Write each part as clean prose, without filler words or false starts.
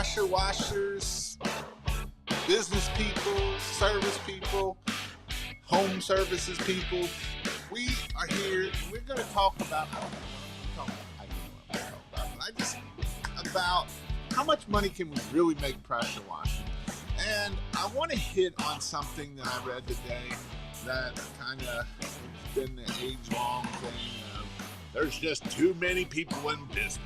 pressure washers, business people, service people, home services people. We are here. We're going to talk about, I don't know what I'm talking about. I don't know what I'm talking about, but I just, about how much money can we really make pressure washing. And I want to hit on something that I read today that kind of been the age-long thing of there's just too many people in business.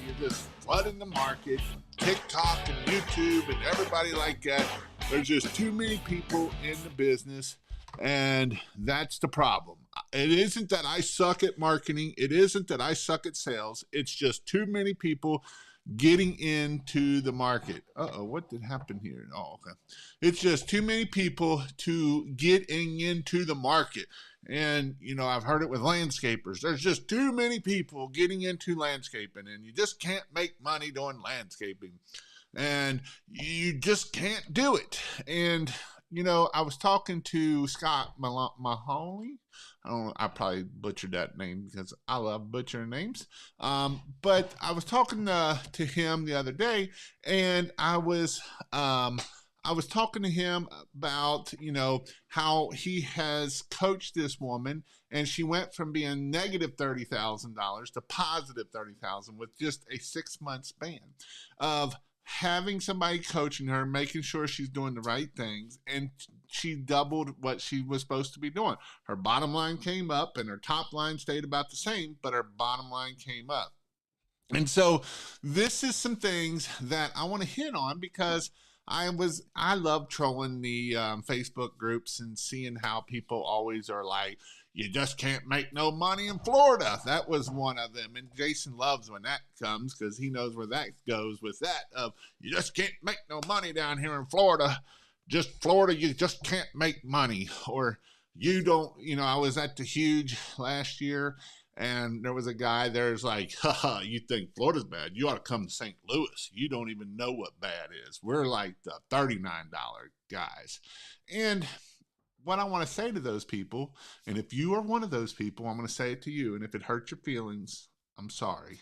You're just flooding the market, TikTok and YouTube and everybody like that. There's just too many people in the business, and that's the problem. It isn't that I suck at marketing. It isn't that I suck at sales. It's just too many people getting into the market. What did happen here? Okay. It's just too many people to getting into the market. And, I've heard it with landscapers. There's just too many people getting into landscaping, and you just can't make money doing landscaping. And you just can't do it. And, I was talking to Scott Mahoney. I probably butchered that name because I love butchering names. But I was talking to him the other day, and I was talking to him about, how he has coached this woman, and she went from being negative $30,000 to positive $30,000 with just a 6-month span of having somebody coaching her, making sure she's doing the right things, and she doubled what she was supposed to be doing. Her bottom line came up, and her top line stayed about the same, but her bottom line came up. And so this is some things that I want to hit on because I love trolling the Facebook groups and seeing how people always are like, you just can't make no money in Florida. That was one of them. And Jason loves when that comes because he knows where that goes with that of you just can't make no money down here in Florida. Florida, you just can't make money. Or you don't, I was at the Huge last year, and there was a guy there's like, haha, you think Florida's bad? You ought to come to St. Louis. You don't even know what bad is. We're like the $39 guys. And what I want to say to those people, and if you are one of those people, I'm going to say it to you, and if it hurts your feelings, I'm sorry.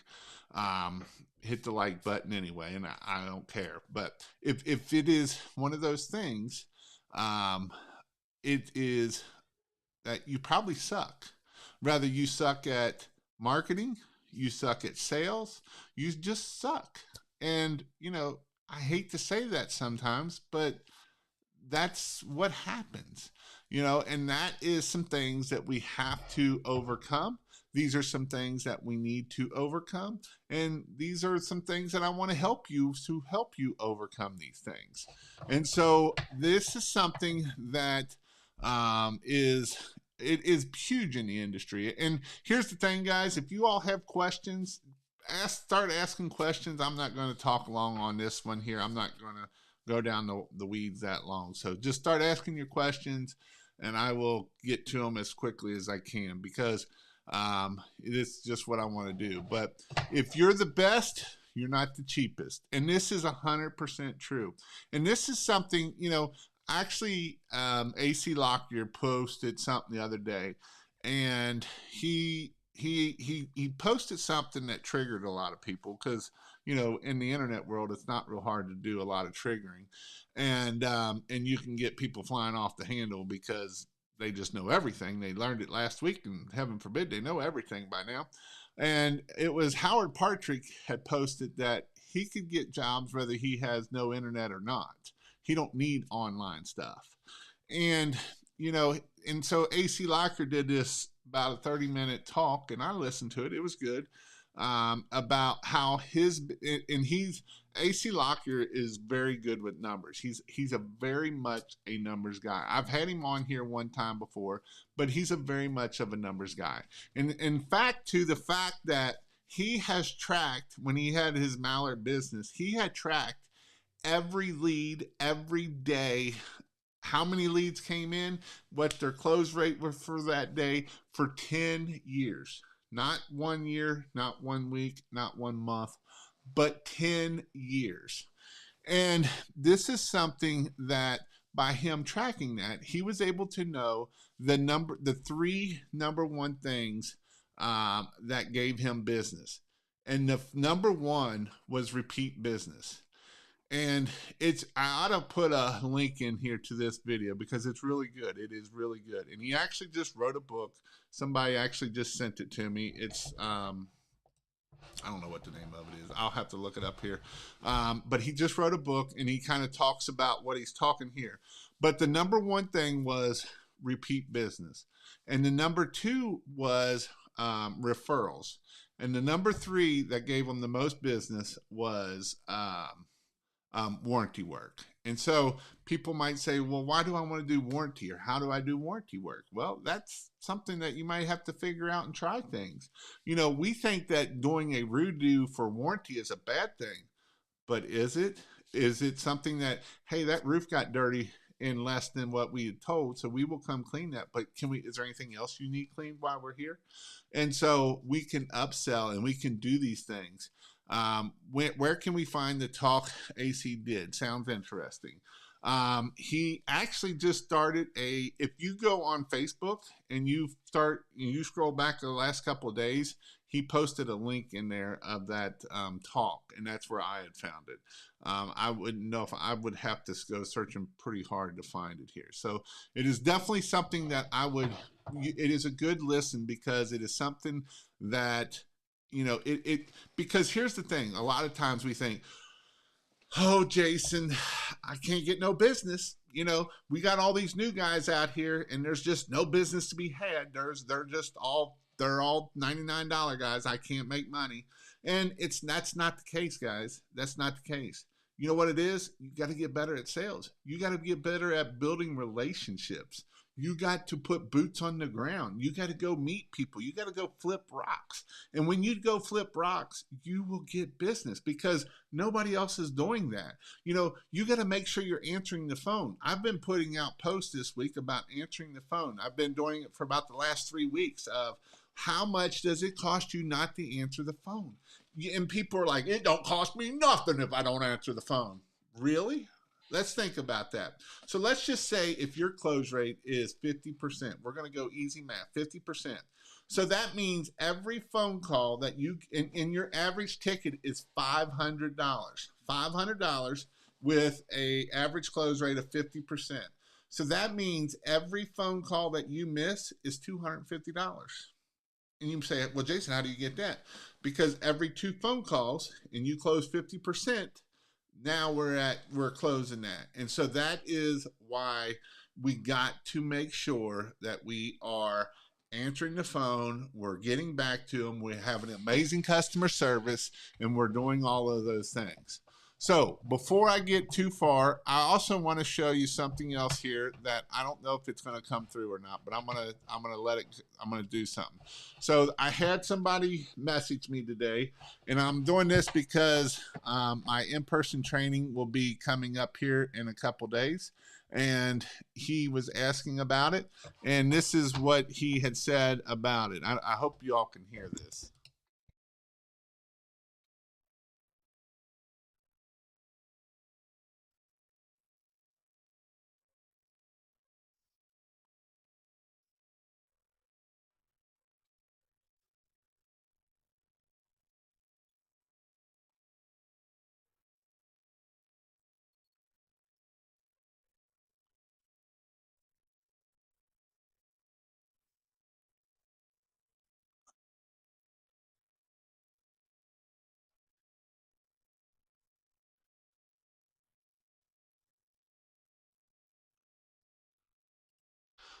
Hit the like button anyway, and I don't care. But if it is one of those things, it is that you probably suck. Rather, you suck at marketing, you suck at sales, you just suck. And, I hate to say that sometimes, but that's what happens, and that is some things that we have to overcome. These are some things that we need to overcome. And these are some things that I want to help you overcome these things. And so this is something that is huge in the industry. And here's the thing, guys, if you all have questions, start asking questions. I'm not going to talk long on this one here. I'm not going to go down the weeds that long. So just start asking your questions, and I will get to them as quickly as I can because it's just what I want to do. But if you're the best, you're not the cheapest. And this is 100% true. And this is something, actually, AC Lockyer posted something the other day, and he posted something that triggered a lot of people because, in the internet world, it's not real hard to do a lot of triggering, and you can get people flying off the handle because they just know everything. They learned it last week, and heaven forbid they know everything by now. And it was Howard Partridge had posted that he could get jobs whether he has no internet or not. He don't need online stuff. And, and so AC Lockyer did this about a 30-minute talk, and I listened to it. It was good, about how AC Lockyer is very good with numbers. He's a very much a numbers guy. I've had him on here one time before, but he's a very much of a numbers guy. And in fact, to the fact that he has tracked, when he had his Mallard business, he had tracked every lead every day, how many leads came in, what their close rate was for that day for 10 years. Not 1 year, not 1 week, not 1 month, but 10 years. And this is something that by him tracking that, he was able to know the 3 number one things that gave him business. And the number one was repeat business. And I ought to put a link in here to this video because it's really good. It is really good. And he actually just wrote a book. Somebody actually just sent it to me. It's I don't know what the name of it is. I'll have to look it up here. But he just wrote a book and he kind of talks about what he's talking here. But the number one thing was repeat business. And the number two was referrals. And the number three that gave him the most business was warranty work. And so people might say, well, why do I want to do warranty, or how do I do warranty work? Well, that's something that you might have to figure out and try things. You know, we think that doing a redo for warranty is a bad thing, but is it? Is it something that, hey, that roof got dirty in less than what we had told, so we will come clean that, but is there anything else you need cleaned while we're here? And so we can upsell and we can do these things. Where can we find the talk AC did? Sounds interesting. He actually just started if you go on Facebook and you scroll back to the last couple of days, he posted a link in there of that talk, and that's where I had found it. I wouldn't know if I would have to go searching pretty hard to find it here. So it is definitely something that it is a good listen, because it is something that, you know, because here's the thing. A lot of times we think, oh, Jason, I can't get no business. You know, we got all these new guys out here and there's just no business to be had. They're all $99 guys. I can't make money. And that's not the case, guys. That's not the case. You know what it is? You got to get better at sales. You got to get better at building relationships. You got to put boots on the ground. You got to go meet people. You got to go flip rocks. And when you go flip rocks, you will get business, because nobody else is doing that. You know, you got to make sure you're answering the phone. I've been putting out posts this week about answering the phone. I've been doing it for about the last 3 weeks of how much does it cost you not to answer the phone? And people are like, it don't cost me nothing if I don't answer the phone. Really? Let's think about that. So let's just say if your close rate is 50%, we're going to go easy math, 50%. So that means every phone call that in your average ticket is $500. $500 with a average close rate of 50%. So that means every phone call that you miss is $250. And you say, well, Jason, how do you get that? Because every 2 phone calls and you close 50%, now we're closing that. And so that is why we got to make sure that we are answering the phone, we're getting back to them, we have an amazing customer service, and we're doing all of those things. So before I get too far, I also want to show you something else here that I don't know if it's going to come through or not, but I'm going to do something. So I had somebody message me today, and I'm doing this because my in-person training will be coming up here in a couple days, and he was asking about it, and this is what he had said about it. I hope you all can hear this.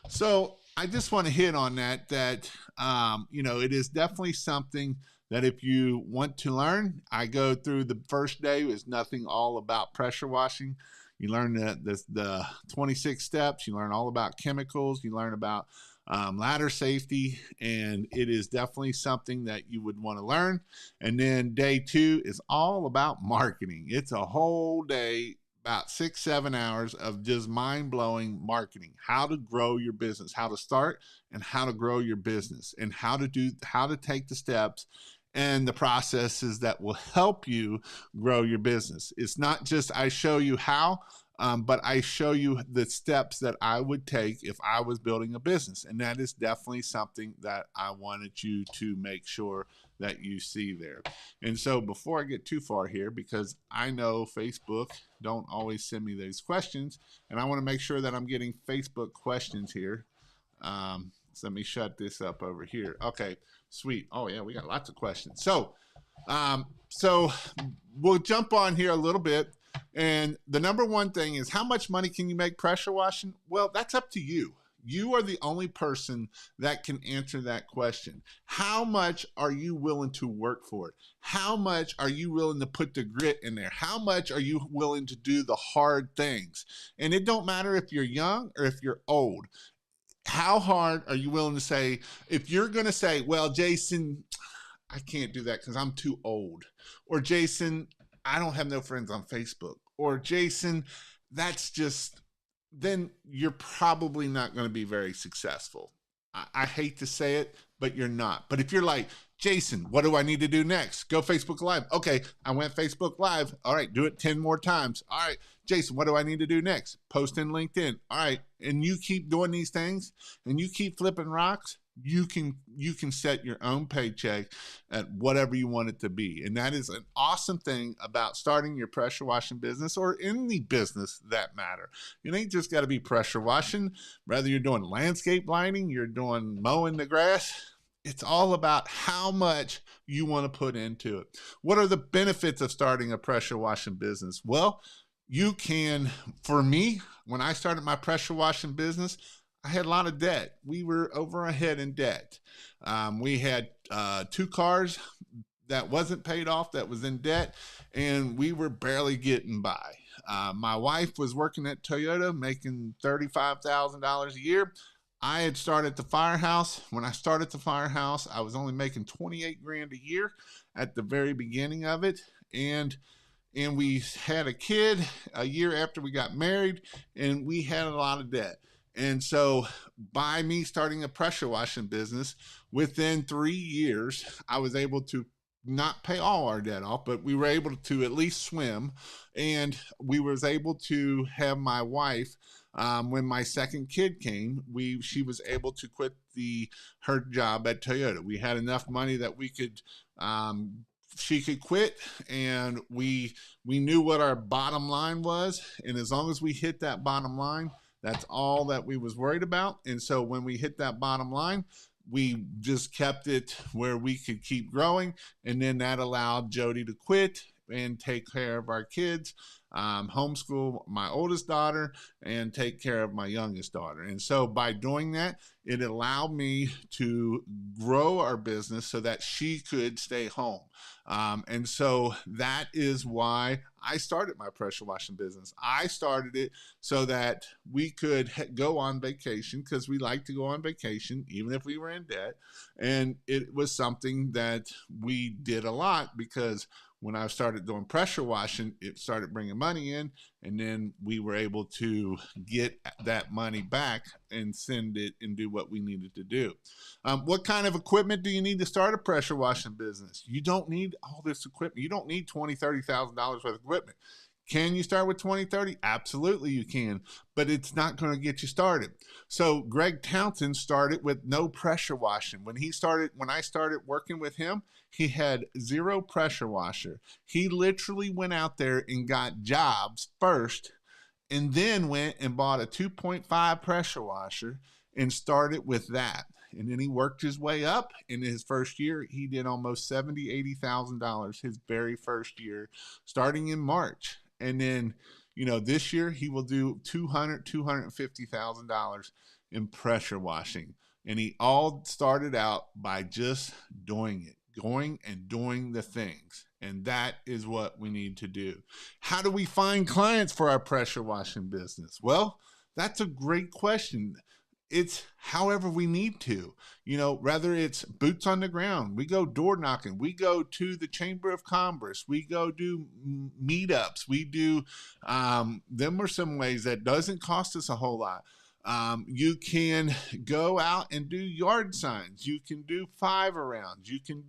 So I just want to hit on that, you know, it is definitely something that if you want to learn, I go through the first day is nothing all about pressure washing. You learn the 26 steps, you learn all about chemicals, you learn about ladder safety, and it is definitely something that you would want to learn. And then day 2 is all about marketing. It's a whole day, about 6-7 hours of just mind-blowing marketing, how to grow your business, how to start and how to grow your business, and how to take the steps and the processes that will help you grow your business. It's not just I show you how, but I show you the steps that I would take if I was building a business. And that is definitely something that I wanted you to make sure that you see there. And so before I get too far here, because I know Facebook don't always send me those questions, and I want to make sure that I'm getting Facebook questions here. So let me shut this up over here. Okay, sweet. Oh yeah, we got lots of questions. So we'll jump on here a little bit. And the number one thing is, how much money can you make pressure washing? Well, that's up to you. You are the only person that can answer that question. How much are you willing to work for it? How much are you willing to put the grit in there? How much are you willing to do the hard things? And it don't matter if you're young or if you're old. How hard are you willing to say? If you're going to say, well, Jason, I can't do that because I'm too old. Or Jason, I don't have no friends on Facebook. Or Jason, that's just, then you're probably not going to be very successful. I hate to say it, but you're not. But if you're like, Jason, what do I need to do next? Go Facebook Live. Okay, I went Facebook Live. All right, do it 10 more times. All right, Jason, what do I need to do next? Post in LinkedIn. All right, and you keep doing these things and you keep flipping rocks, you can set your own paycheck at whatever you want it to be. And that is an awesome thing about starting your pressure washing business, or any business that matter. It ain't just got to be pressure washing. Whether you're doing landscape lighting, you're doing mowing the grass, it's all about how much you want to put into it. What are the benefits of starting a pressure washing business? Well, you can, for me, when I started my pressure washing business, I had a lot of debt. We were over our head in debt. We had 2 cars that wasn't paid off, that was in debt, and we were barely getting by. My wife was working at Toyota, making $35,000 a year. I had started the firehouse. When I started the firehouse, I was only making 28 grand a year at the very beginning of it. And we had a kid a year after we got married, and we had a lot of debt. And so by me starting a pressure washing business, within 3 years, I was able to not pay all our debt off, but we were able to at least swim. And we was able to have my wife, when my second kid came, she was able to quit her job at Toyota. We had enough money that we could, she could quit, and we knew what our bottom line was. And as long as we hit that bottom line, that's all that we was worried about. And so when we hit that bottom line, we just kept it where we could keep growing. And then that allowed Jody to quit and take care of our kids, homeschool my oldest daughter, and take care of my youngest daughter. And so by doing that, it allowed me to grow our business so that she could stay home. And so that is why I started my pressure washing business. I started it so that we could go on vacation, because we like to go on vacation, even if we were in debt. And it was something that we did a lot, because when I started doing pressure washing, it started bringing money in, and then we were able to get that money back and send it and do what we needed to do. What kind of equipment do you need to start a pressure washing business? You don't need all this equipment. You don't need $20,000, $30,000 worth of equipment. Can you start with 20, 30? Absolutely you can, but it's not going to get you started. So Greg Townsend started with no pressure washing. When I started working with him, he had 0 pressure washer. He literally went out there and got jobs first, and then went and bought a 2.5 pressure washer and started with that. And then he worked his way up. In his first year, he did almost $70,000, $80,000 his very first year, starting in March. And then, this year he will do $200,000, $250,000 in pressure washing. And he all started out by just doing it, going and doing the things. And that is what we need to do. How do we find clients for our pressure washing business? Well, that's a great question. It's however we need to, whether it's boots on the ground, we go door knocking, we go to the Chamber of Commerce, we go do meetups, we do, them are some ways that doesn't cost us a whole lot. You can go out and do yard signs. You can do 5 arounds. You can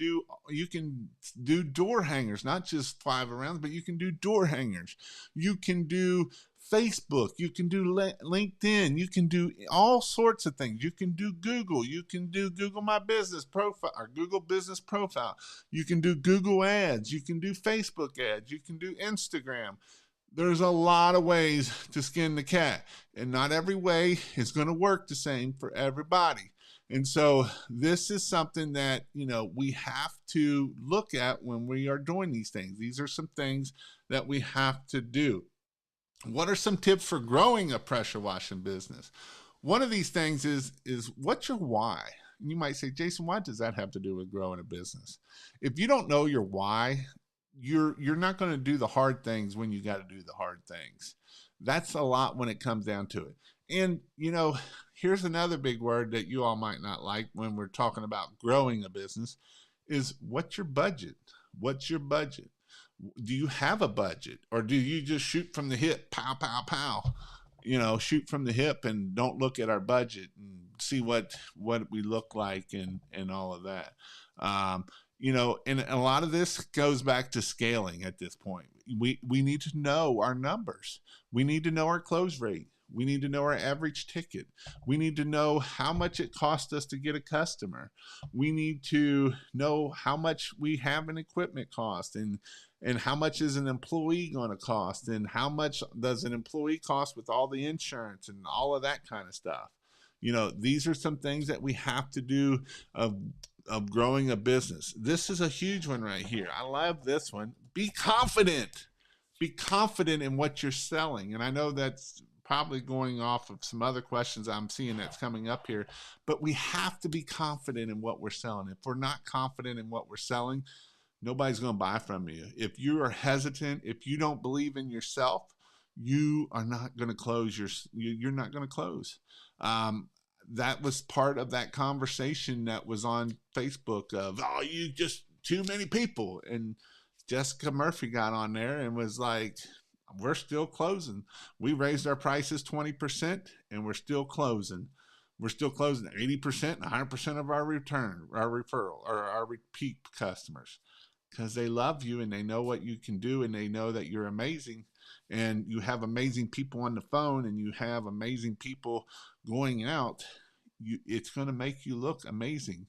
do door hangers, not just 5 arounds, but you can do door hangers. You can do Facebook. You can do LinkedIn. You can do all sorts of things. You can do Google. You can do Google My Business Profile or Google Business Profile. You can do Google Ads. You can do Facebook ads. You can do Instagram. There's a lot of ways to skin the cat, and not every way is going to work the same for everybody. And so this is something that, we have to look at when we are doing these things. These are some things that we have to do. What are some tips for growing a pressure washing business? One of these things is what's your why? And you might say, Jason, what does that have to do with growing a business? If you don't know your why, you're not going to do the hard things when you got to do the hard things. That's a lot when it comes down to it. And, here's another big word that you all might not like when we're talking about growing a business is what's your budget? What's your budget? Do you have a budget, or do you just shoot from the hip, pow, pow, pow? Shoot from the hip and don't look at our budget and see what we look like and all of that. And a lot of this goes back to scaling at this point. We need to know our numbers. We need to know our close rate. We need to know our average ticket. We need to know how much it costs us to get a customer. We need to know how much we have an equipment cost and how much is an employee going to cost and how much does an employee cost with all the insurance and all of that kind of stuff. These are some things that we have to do of growing a business. This is a huge one right here. I love this one. Be confident. Be confident in what you're selling. And I know that's probably going off of some other questions I'm seeing that's coming up here, but we have to be confident in what we're selling. If we're not confident in what we're selling, nobody's going to buy from you. If you are hesitant, if you don't believe in yourself, you are not going to close. You're not going to close. That was part of that conversation that was on Facebook of, you just too many people. And Jessica Murphy got on there and was like, we're still closing. We raised our prices 20% and we're still closing. We're still closing 80% and 100% of our referral, or our repeat customers, because they love you and they know what you can do and they know that you're amazing and you have amazing people on the phone and you have amazing people going out. It's going to make you look amazing.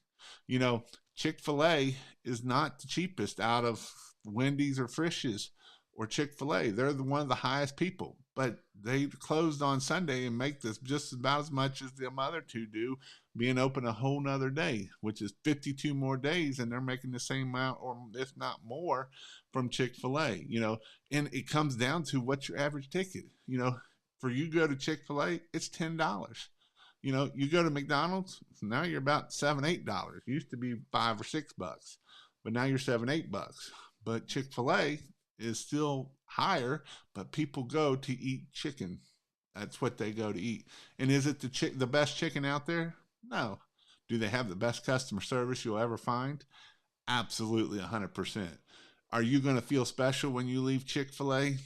Chick-fil-A is not the cheapest out of Wendy's or Frisch's or Chick-fil-A. They're one of the highest people, but they closed on Sunday and make this just about as much as the other two do, being open a whole nother day, which is 52 more days, and they're making the same amount or if not more from Chick-fil-A. And it comes down to what's your average ticket. For you to go to Chick-fil-A, it's $10. You go to McDonald's, now you're about $7-8. Used to be $5 or $6, but now you're $7-8. But Chick-fil-A is still higher, but people go to eat chicken. That's what they go to eat. And is it the best chicken out there? No. Do they have the best customer service you'll ever find? Absolutely, 100%. Are you going to feel special when you leave Chick-fil-A?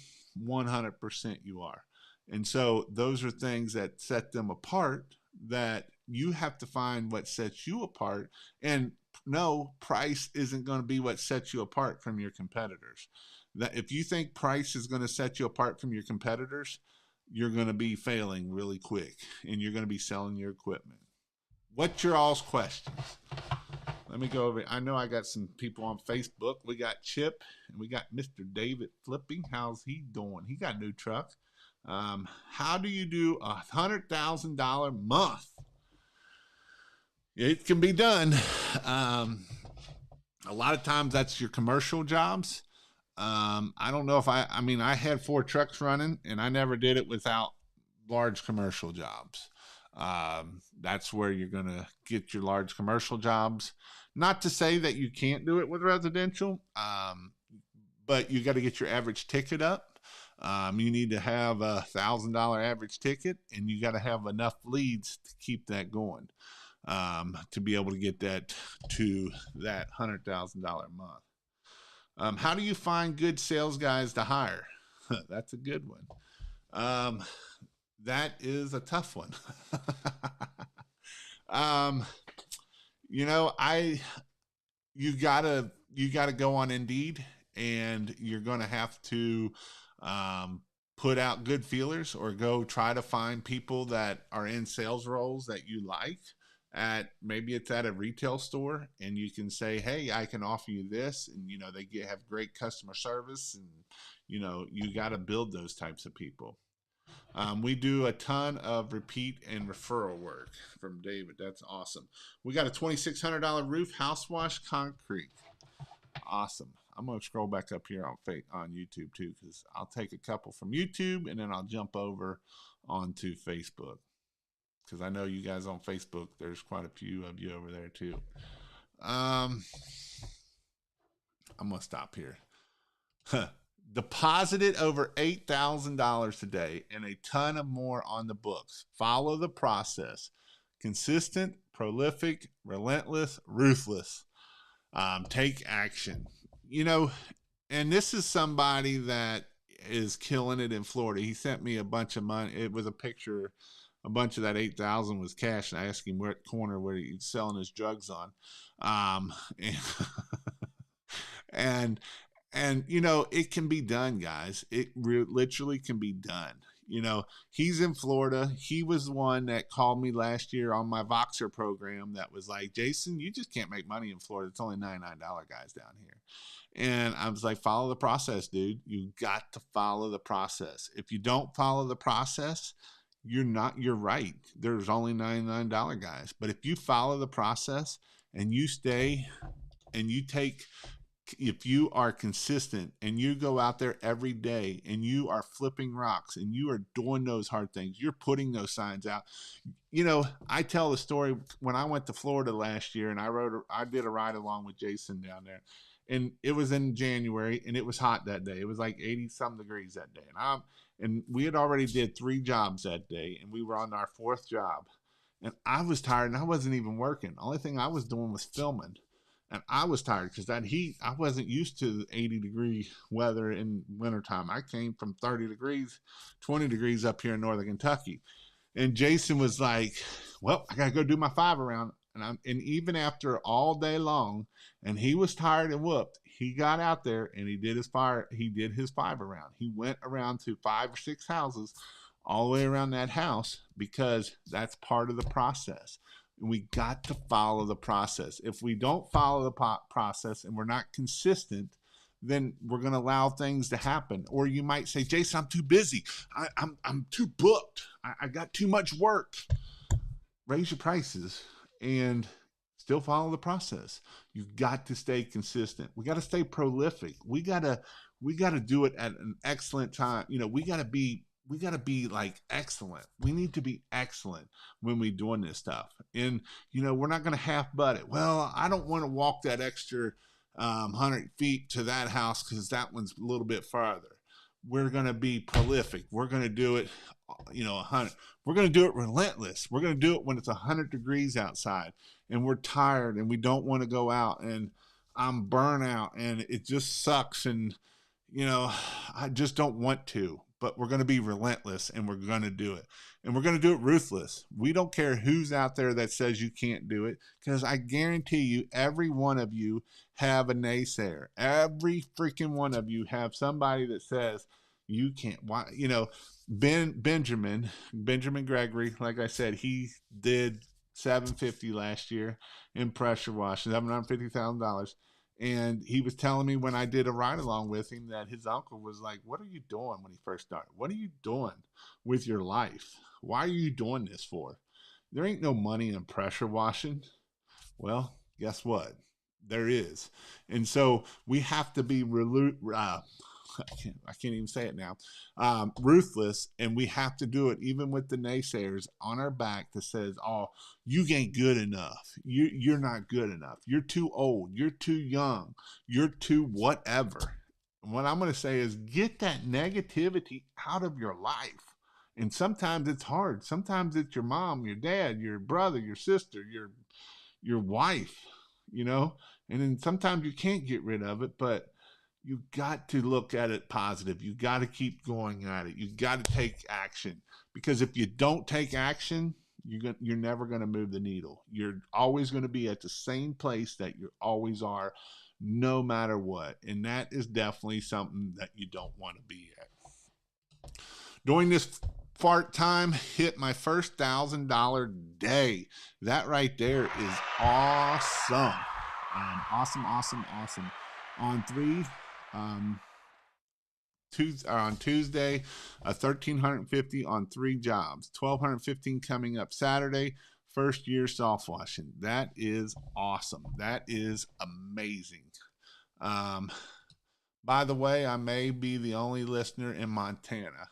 100% you are. And so those are things that set them apart, that you have to find what sets you apart. And no, price isn't going to be what sets you apart from your competitors. That if you think price is going to set you apart from your competitors, you're going to be failing really quick and you're going to be selling your equipment. What's your all's questions? Let me go over. I know I got some people on Facebook. We got Chip and we got Mr. David Flipping. How's he doing? He got a new truck. How do you do $100,000 month? It can be done. A lot of times that's your commercial jobs. I don't know if I had 4 trucks running and I never did it without large commercial jobs. That's where you're going to get your large commercial jobs. Not to say that you can't do it with residential, but you got to get your average ticket up. You need to have $1,000 average ticket, and you got to have enough leads to keep that going, to be able to get that to that $100,000 a month. How do you find good sales guys to hire? That's a good one. that is a tough one. um, you know, I you gotta go on Indeed, and you're gonna have to um, put out good feelers, or go try to find people that are in sales roles that you like. At maybe it's at a retail store, and you can say, "Hey, I can offer you this," and they have great customer service, and you got to build those types of people. We do a ton of repeat and referral work from David. That's awesome. We got a $2,600 roof, house wash, concrete. Awesome. I'm gonna scroll back up here on YouTube too, because I'll take a couple from YouTube and then I'll jump over onto Facebook, because I know you guys on Facebook. There's quite a few of you over there too. Um, I'm gonna stop here. Deposited over $8,000 today and a ton of more on the books. Follow the process. Consistent, prolific, relentless, ruthless. Take action. You know, and this is somebody that is killing it in Florida. He sent me a bunch of money. It was a picture. A bunch of that 8,000 was cash, and I asked him what corner where he's selling his drugs on. And and it can be done, guys. Literally can be done. He's in Florida. He was the one that called me last year on my Voxer program that was like, Jason, you just can't make money in Florida. It's only $99 guys down here. And I was like, follow the process, dude. You got to follow the process. If you don't follow the process, you're right. There's only $99 guys. But if you follow the process and you stay and if you are consistent and you go out there every day and you are flipping rocks and you are doing those hard things, you're putting those signs out. I tell the story when I went to Florida last year, and I did a ride along with Jason down there, and it was in January and it was hot that day. It was like 80 some degrees that day. And we had already did 3 jobs that day, and we were on our 4th job, and I was tired and I wasn't even working. The only thing I was doing was filming. And I was tired because that heat, I wasn't used to 80-degree weather in wintertime. I came from 30 degrees, 20 degrees up here in northern Kentucky. And Jason was like, well, I got to go do my 5 around. And even after all day long, and he was tired and whooped, he got out there and he did his 5 around. He went around to 5 or 6 houses all the way around that house, because that's part of the process. We got to follow the process. If we don't follow the process and we're not consistent, then we're going to allow things to happen. Or you might say, Jason, I'm too busy. I'm too booked. I got too much work. Raise your prices and still follow the process. You got to stay consistent. We got to stay prolific. We got to do it at an excellent time. We got to be like excellent. We need to be excellent when we doing this stuff. And, we're not going to half butt it. Well, I don't want to walk that extra 100 feet to that house because that one's a little bit farther. We're going to be prolific. We're going to do it, 100. We're going to do it relentless. We're going to do it when it's 100 degrees outside and we're tired and we don't want to go out, and I'm burnout and it just sucks. And, I just don't want to. But we're going to be relentless, and we're going to do it. And we're going to do it ruthless. We don't care who's out there that says you can't do it, because I guarantee you, every one of you have a naysayer. Every freaking one of you have somebody that says you can't. Why? Benjamin Gregory, like I said, he did $750 last year in pressure wash, $750,000. And he was telling me when I did a ride along with him that his uncle was like, what are you doing when he first started? What are you doing with your life? Why are you doing this for? There ain't no money in pressure washing. Well, guess what? There is. And so we have to be I can't even say it now, ruthless, and we have to do it even with the naysayers on our back that says, oh, you ain't good enough, you're not good enough, you're too old, you're too young, you're too whatever. And what I'm going to say is, get that negativity out of your life. And sometimes it's hard. Sometimes it's your mom, your dad, your brother, your sister, your wife, and then sometimes you can't get rid of it, but You got to look at it positive. You got to keep going at it. You got to take action, because if you don't take action, you're never going to move the needle. You're always going to be at the same place that you always are, no matter what. And that is definitely something that you don't want to be at. During this fart time, hit my first $1,000 day. That right there is awesome. Awesome, awesome, awesome. On three, um, on Tuesday, 1,350 on 3 jobs. 1,215 coming up Saturday. First year soft washing. That is awesome. That is amazing. Um, by the way, I may be the only listener in Montana.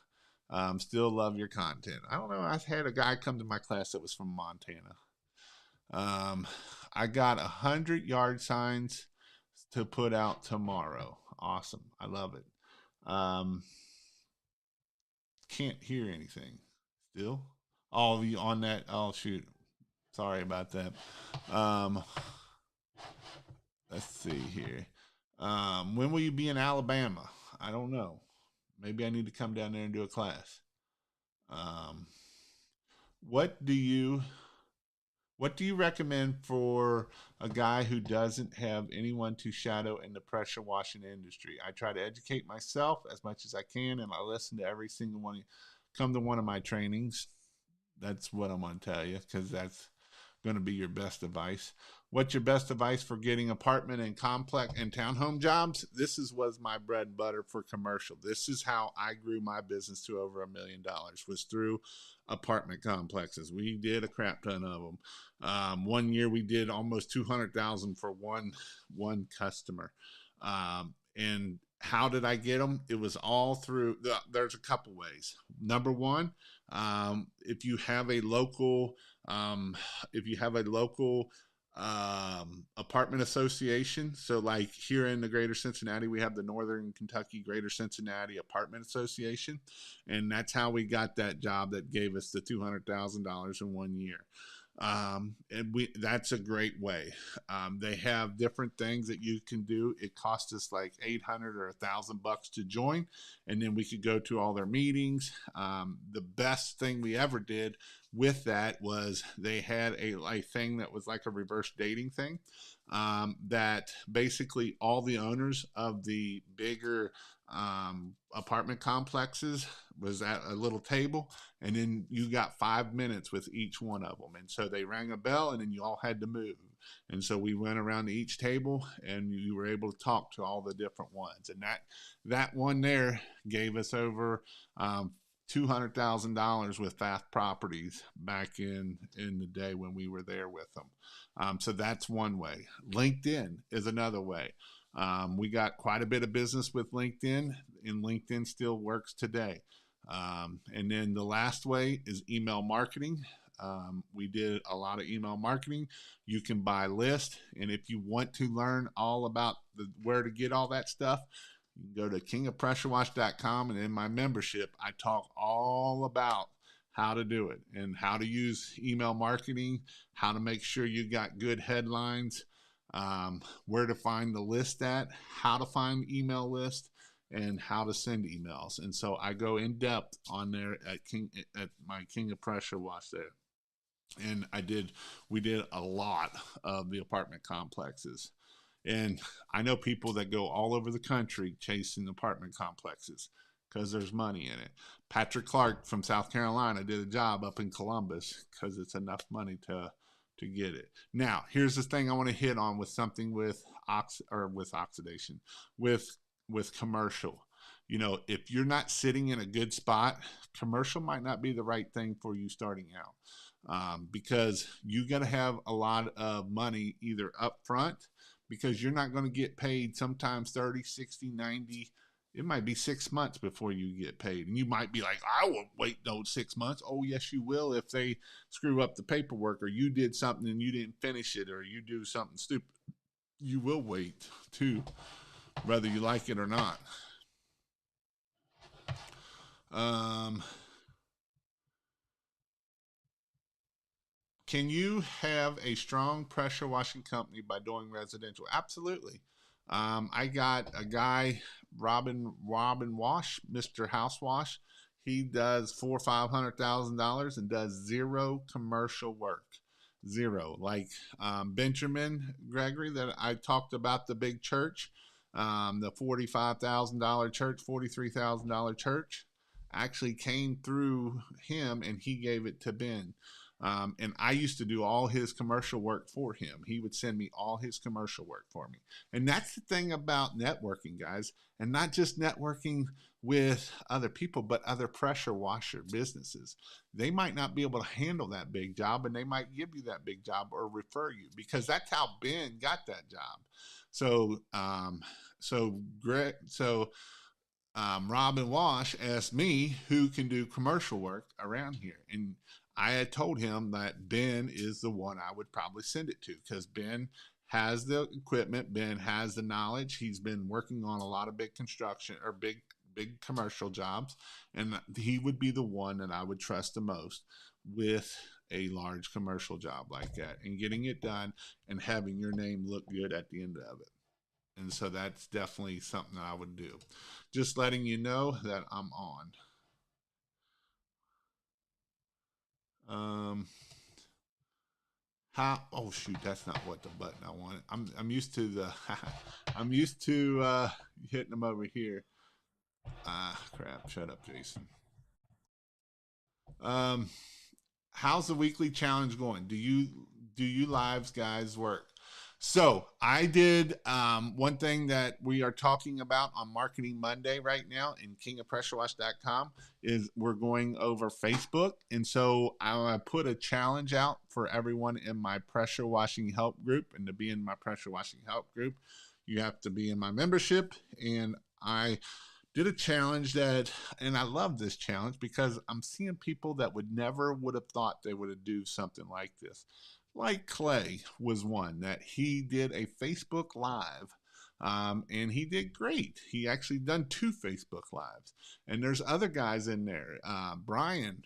Still love your content. I don't know. I had a guy come to my class that was from Montana. I got 100 yard signs to put out tomorrow. Awesome. I love it. Um, can't hear anything still. All of you on that. Oh, shoot. Sorry about that. Um, let's see here. When will you be in Alabama? I don't know. Maybe I need to come down there and do a class. Um, what do you what do you recommend for a guy who doesn't have anyone to shadow in the pressure washing industry? I try to educate myself as much as I can, and I listen to every single one. Come to one of my trainings. That's what I'm going to tell you, because that's going to be your best advice. What's your best advice for getting apartment and complex and townhome jobs? This was my bread and butter for commercial. This is how I grew my business to over $1 million, was through apartment complexes. We did a crap ton of them. One year we did almost 200,000 for one customer. And how did I get them? It was all through. There's a couple ways. Number one, if you have a local if you have a local apartment association. So, like here in the Greater Cincinnati, we have the Northern Kentucky Greater Cincinnati Apartment Association, and that's how we got that job that gave us the $200,000 in 1 year. And that's a great way. They have different things that you can do. It cost us like 800 or $1,000 to join, and then we could go to all their meetings. The best thing we ever did with that was they had a thing that was like a reverse dating thing, that basically all the owners of the bigger apartment complexes was at a little table, and then you got 5 minutes with each one of them. And so they rang a bell, and then you all had to move. And so we went around to each table, and you were able to talk to all the different ones. And that one there gave us over $200,000 with fast properties back in the day when we were there with them. So that's one way. LinkedIn is another way. We got quite a bit of business with LinkedIn, and LinkedIn still works today. And then the last way is email marketing. We did a lot of email marketing. You can buy lists, and if you want to learn all about where to get all that stuff, you can go to kingofpressurewash.com, and in my membership, I talk all about how to do it and how to use email marketing, how to make sure you got good headlines, where to find the list at, how to find email list, and how to send emails. And so I go in depth on there at my King of Pressure Wash there. And we did a lot of the apartment complexes. And I know people that go all over the country chasing apartment complexes because there's money in it. Patrick Clark from South Carolina did a job up in Columbus because it's enough money to get it. Now, here's the thing I want to hit on with something with oxidation, with commercial. You know, if you're not sitting in a good spot, commercial might not be the right thing for you starting out, because you got to have a lot of money either up front, because you're not going to get paid sometimes 30, 60, 90. It might be 6 months before you get paid. And you might be like, I won't wait those 6 months. Oh, yes, you will if they screw up the paperwork, or you did something and you didn't finish it, or you do something stupid. You will wait too, whether you like it or not. Can you have a strong pressure washing company by doing residential? Absolutely. I got a guy, Robin Wash, Mr. House Wash. He does $400,000-500,000 and does zero commercial work. Zero. Like Benjamin Gregory that I talked about, the big church, the $45,000 church, $43,000 church, actually came through him, and he gave it to Ben. And I used to do all his commercial work for him. He would send me all his commercial work for me. And that's the thing about networking, guys, and not just networking with other people, but other pressure washer businesses. They might not be able to handle that big job, and they might give you that big job or refer you, because that's how Ben got that job. So, Robin Wash asked me who can do commercial work around here, and I had told him that Ben is the one I would probably send it to, because Ben has the equipment, Ben has the knowledge. He's been working on a lot of big construction or big commercial jobs, and he would be the one that I would trust the most with a large commercial job like that, and getting it done and having your name look good at the end of it. And so that's definitely something that I would do. Just letting you know that I'm on. Um, how? Oh shoot, that's not what the button I wanted. I'm used to the I'm used to hitting them over here. Ah, crap! Shut up, Jason. Um, how's the weekly challenge going? Do you lives guys work? So I did one thing that we are talking about on Marketing Monday right now in kingofpressurewash.com is we're going over Facebook. And so I put a challenge out for everyone in my pressure washing help group. And to be in my pressure washing help group, you have to be in my membership. And I did a challenge that, and I love this challenge because I'm seeing people that would have thought they would have do something like this. Like Clay was one that he did a Facebook Live, and he did great. He actually done 2 Facebook Lives, and there's other guys in there. Brian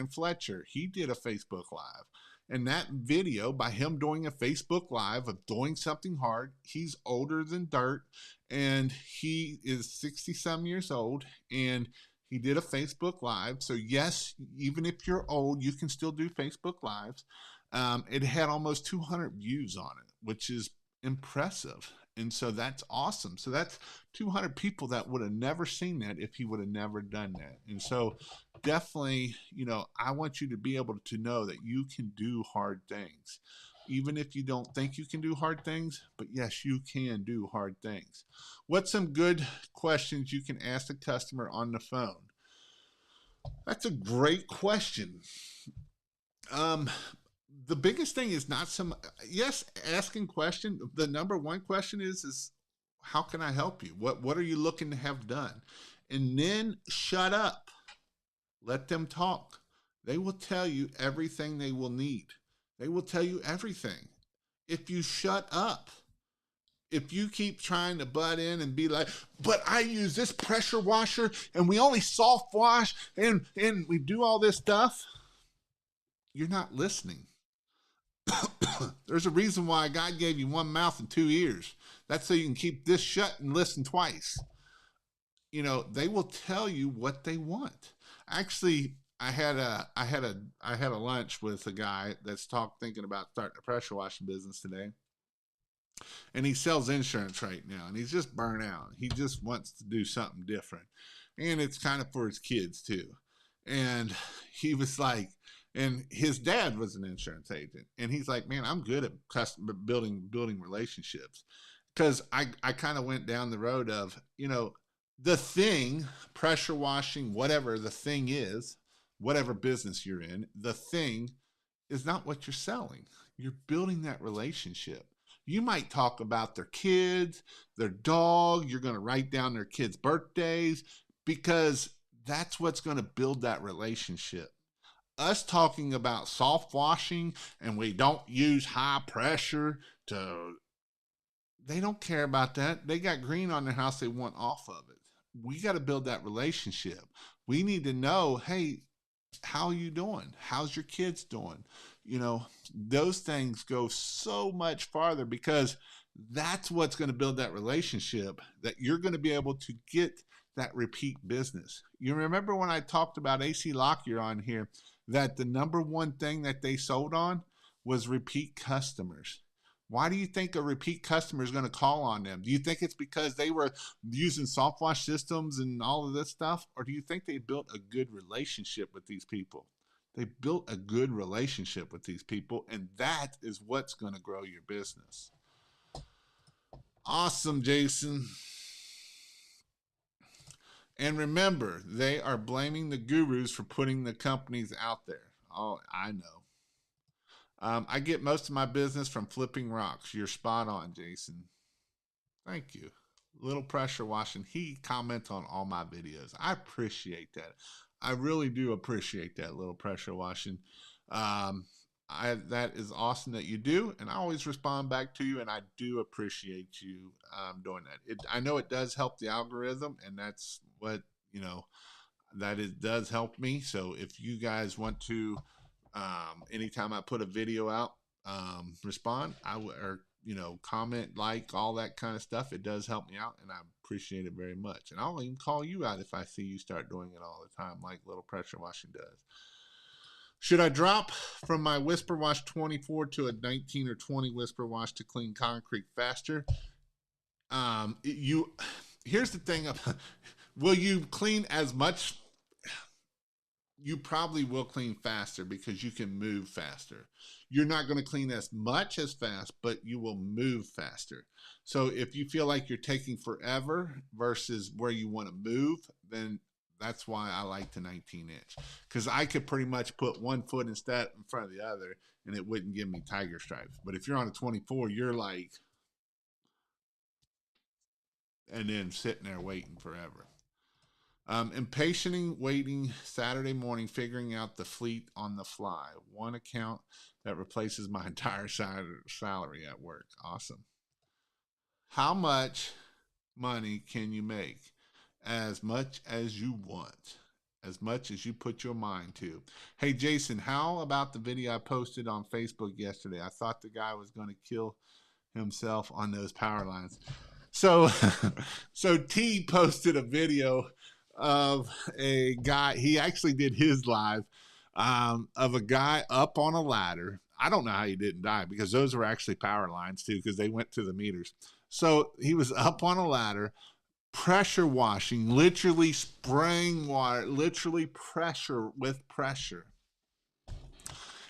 Fletcher, he did a Facebook Live, and that video by him doing a Facebook Live of doing something hard. He's older than dirt, and he is 60 some years old, and he did a Facebook Live. So yes, even if you're old, you can still do Facebook Lives. It had almost 200 views on it, which is impressive. And so that's awesome. So that's 200 people that would have never seen that if he would have never done that. And so definitely, I want you to be able to know that you can do hard things. Even if you don't think you can do hard things, but yes, you can do hard things. What's some good questions you can ask the customer on the phone? That's a great question. Um, the biggest thing is not some, yes, asking question. The number one question is how can I help you? What are you looking to have done? And then shut up. Let them talk. They will tell you everything they will need. They will tell you everything. If you shut up, if you keep trying to butt in and be like, but I use this pressure washer and we only soft wash and we do all this stuff, you're not listening. There's a reason why God gave you one mouth and 2 ears. That's so you can keep this shut and listen twice. They will tell you what they want. Actually, I had a lunch with a guy that's thinking about starting a pressure washing business today, and he sells insurance right now, and he's just burnt out. He just wants to do something different, and it's kind of for his kids too. And he was like, and his dad was an insurance agent, and he's like, man, I'm good at building relationships, because I kind of went down the road of, the thing, pressure washing, whatever the thing is, whatever business you're in, the thing is not what you're selling. You're building that relationship. You might talk about their kids, their dog. You're going to write down their kids' birthdays, because that's what's going to build that relationship. Us talking about soft washing and we don't use high pressure they don't care about that. They got green on their house. They want off of it. We got to build that relationship. We need to know, hey, how are you doing? How's your kids doing? Those things go so much farther, because That's what's going to build that relationship that you're going to be able to get that repeat business. You remember when I talked about AC Lockyer on here, that the number one thing that they sold on was repeat customers. Why do you think a repeat customer is going to call on them? Do you think it's because they were using soft wash systems and all of this stuff? Or do you think they built a good relationship with these people? They built a good relationship with these people, and that is what's going to grow your business. Awesome, Jason. And remember, they are blaming the gurus for putting the companies out there. Oh, I know. I get most of my business from flipping rocks. You're spot on, Jason. Thank you. Little pressure washing. He comments on all my videos. I appreciate that. I really do appreciate that, little pressure washing. That is awesome that you do, and I always respond back to you, and I do appreciate you doing that. I know it does help the algorithm, and that's what, that it does help me. So if you guys want to, anytime I put a video out, respond, or comment, like, all that kind of stuff. It does help me out, and I appreciate it very much. And I'll even call you out if I see you start doing it all the time, like little pressure washing does. Should I drop from my Whisper Wash 24 to a 19 or 20 Whisper Wash to clean concrete faster? Here's the thing. Will you clean as much? You probably will clean faster because you can move faster. You're not going to clean as much as fast, but you will move faster. So if you feel like you're taking forever versus where you want to move, then that's why I like the 19-inch, because I could pretty much put one foot instead in front of the other and it wouldn't give me tiger stripes. But if you're on a 24, you're like, and then sitting there waiting forever. Impatienting waiting Saturday morning, figuring out the fleet on the fly. One account that replaces my entire salary at work. Awesome. How much money can you make? As much as you want, as much as you put your mind to. Hey, Jason, how about the video I posted on Facebook yesterday? I thought the guy was going to kill himself on those power lines. So T posted a video of a guy. He actually did his live of a guy up on a ladder. I don't know how he didn't die, because those were actually power lines too, because they went to the meters. So he was up on a ladder, pressure washing, literally spraying water, literally pressure with pressure.